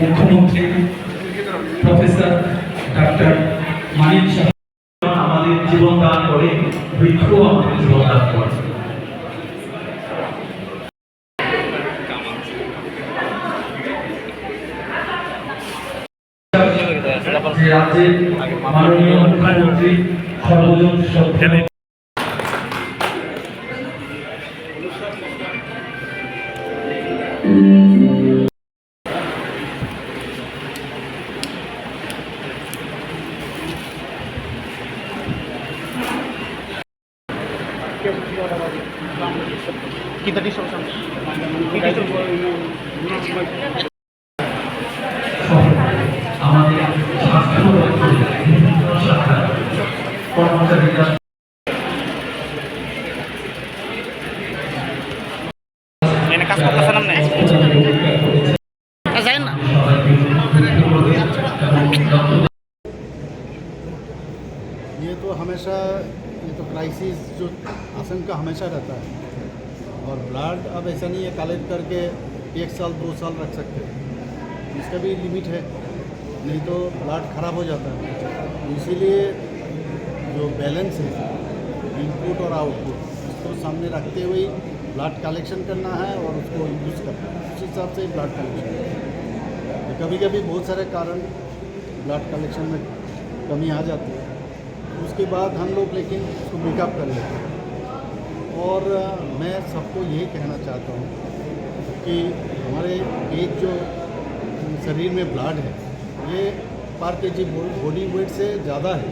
মুখ্যমন্ত্রী professor doctor মানিক শাহ আমাদের জীবন দান করে, বৃক্ষ আমাদের জীবন দান করে। রাজ্যের মাননীয় মুখ্যমন্ত্রী সর্বজন শ্রদ্ধেয় আমাদের স্বাস্থ্য দপ্তরের বিভিন্ন শাখার কর্মচারীরা কাজ করতেছেন আপনি যাই না। ये तो हमेशा ये तो क्राइसिस जो आशंका हमेशा रहता है, और ब्लड अब ऐसा नहीं है कलेक्ट करके 1 साल 2 साल रख सकते हैं, इसका भी लिमिट है, नहीं तो ब्लड ख़राब हो जाता है। इसीलिए जो बैलेंस है इनपुट और आउटपुट उसको सामने रखते हुए ब्लड कलेक्शन करना है और उसको यूज़ करना है, उस हिसाब से ब्लड कलेक्शन। तो कभी कभी बहुत सारे कारण ब्लड कलेक्शन में कमी आ जाती है, उसके बाद हम लोग लेकिन उसको मेकअप कर लेते हैं। और मैं सबको यही कहना चाहता हूँ कि हमारे एक जो शरीर में ब्लड है ये पर केजी बॉडी वेट से ज़्यादा है,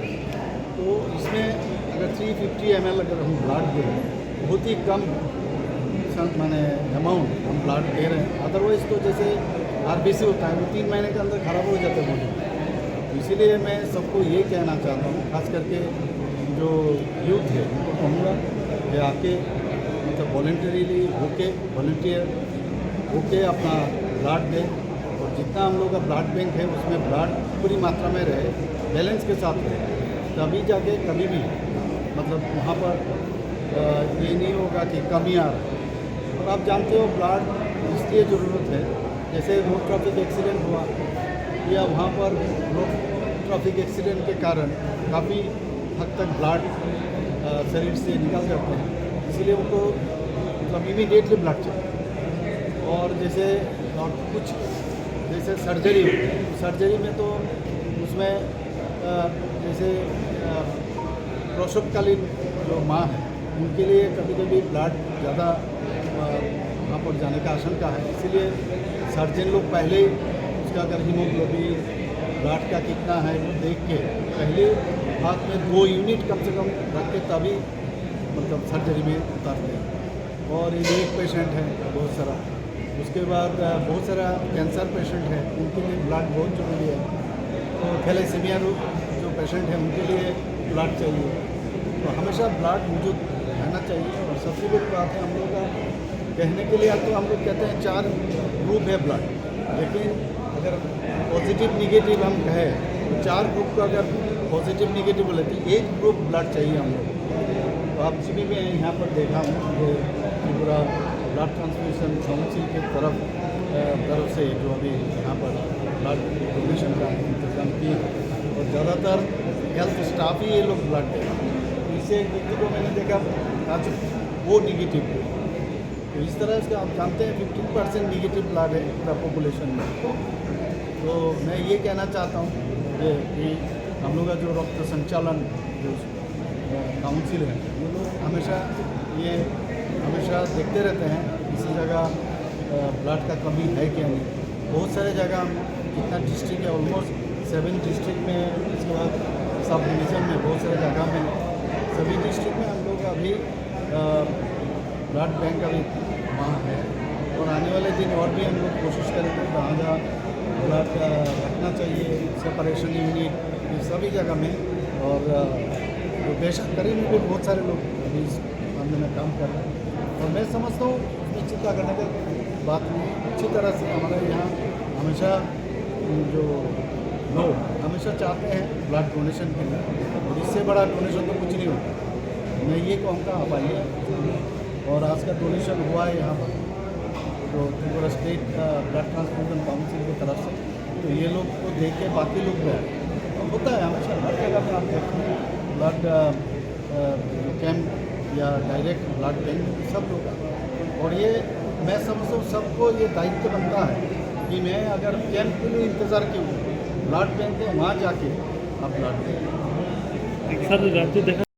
तो इसमें अगर 350 ml अगर हम ब्लड दे रहे हैं, बहुत ही कम माने अमाउंट हम ब्लड दे रहे हैं। अदरवाइज़ तो जैसे आरबीसी होता है वो 3 महीने के अंदर ख़राब हो जाता है बॉडी। इसीलिए मैं सबको ये कहना चाहता हूँ, खास करके जो यूथ है उनको कहूँगा कि आके मतलब वॉलंटरीली वॉलंटियर होके अपना ब्लड दें, और जितना हम लोग का ब्लड बैंक है उसमें ब्लड पूरी मात्रा में रहे, बैलेंस के साथ रहे, तभी जाके कभी भी मतलब वहाँ पर ये नहीं होगा कि कमी आ रहा है। और आप जानते हो ब्लड इसलिए ज़रूरत है, जैसे रोड ट्रैफिक एक्सीडेंट हुआ या वहाँ पर रोड ट्रैफिक एक्सीडेंट के कारण काफ़ी हद तक ब्लड शरीर से निकल जाते हैं, इसीलिए उनको मतलब इमीडिएटली ब्लड चाहिए। और जैसे और कुछ जैसे सर्जरी होती है, सर्जरी में तो उसमें जैसे प्रसवकालीन जो माँ है उनके लिए कभी कभी ब्लड ज़्यादा वहाँ पर जाने का आशंका है, इसीलिए सर्जन लोग पहले उसका अगर हीमोग्लोबिन ब्लड का कितना है वो देख के पहले हाथ में 2 यूनिट कम से कम रख के तभी मतलब सर्जरी में उतारते हैं। और ये एक पेशेंट है बहुत सारा, उसके बाद बहुत सारा कैंसर पेशेंट है, उनके लिए ब्लड बहुत ज़रूरी है। तो थैलेसीमिया जो पेशेंट है उनके लिए ब्लड चाहिए, तो हमेशा ब्लड मौजूद रहना चाहिए। और सबसे बड़ी बात है हम लोग का कहने के लिए, अब तो हम लोग कहते हैं 4 ग्रुप है ब्लड, लेकिन अगर पॉजिटिव निगेटिव हम कहें तो 4 ग्रुप का अगर पॉजिटिव निगेटिव बोले तो 1 ग्रुप ब्लड चाहिए हम लोग। तो आप सभी में यहाँ पर देखा हूँ कि पूरा ब्लड ट्रांसफ्यूशन काउंसिल की तरफ से जो अभी यहाँ पर ब्लड डोनेशन का इंतजाम किए, और ज़्यादातर हेल्थ स्टाफ ही ये लोग ब्लड दे रहे हैं। तो इससे एक व्यक्ति को मैंने देखा आज वो निगेटिव है, तो इस तरह से आप जानते हैं 15% निगेटिव ब्लड है पूरा पॉपुलेशन में। तो मैं ये कहना चाहता हूँ कि हम लोग का जो रक्त संचालन जो काउंसिल है वो लोग हमेशा देखते रहते हैं किसी जगह ब्लड का कमी है क्या नहीं। बहुत सारे जगह कितना डिस्ट्रिक्ट है, ऑलमोस्ट 7 डिस्ट्रिक्ट में, इसके बाद सब डिवीज़न में बहुत सारे जगह में, सभी डिस्ट्रिक्ट में हम लोग अभी ब्लड बैंक अभी वहाँ है। और आने वाले दिन और भी हम लोग कोशिश करेंगे जहाँ जहाँ ब्लड रखना चाहिए, सेपरेशन यूनिट ये सभी जगह में। और जो बेशक्करी में भी बहुत सारे लोग अभी इस मामले में काम कर रहे हैं, और मैं समझता हूँ उसमें चिंता करने की बात नहीं। अच्छी तरह से हमारे यहाँ हमेशा जो लोग हमेशा चाहते हैं ब्लड डोनेशन के लिए, और इससे बड़ा डोनेशन तो कुछ नहीं होता। मैं ये कहूँगा आप आइए, और आज का डोनेशन हुआ है यहाँ पर तो Tripura state blood transfusion council की तरफ से। तो ये लोग को देख के बाकी लोग गए। तो होता है हमेशा हर जगह में आप देखते हैं ब्लड कैंप या डायरेक्ट ब्लड बैंक सब लोग आते हैं। और ये मैं समझता हूँ सबको ये दायित्व बनता है कि मैं अगर कैंप के लिए इंतज़ार क्यों ब्लड बैंक है वहाँ जाके आप ब्लड दें। सर राज्य देखा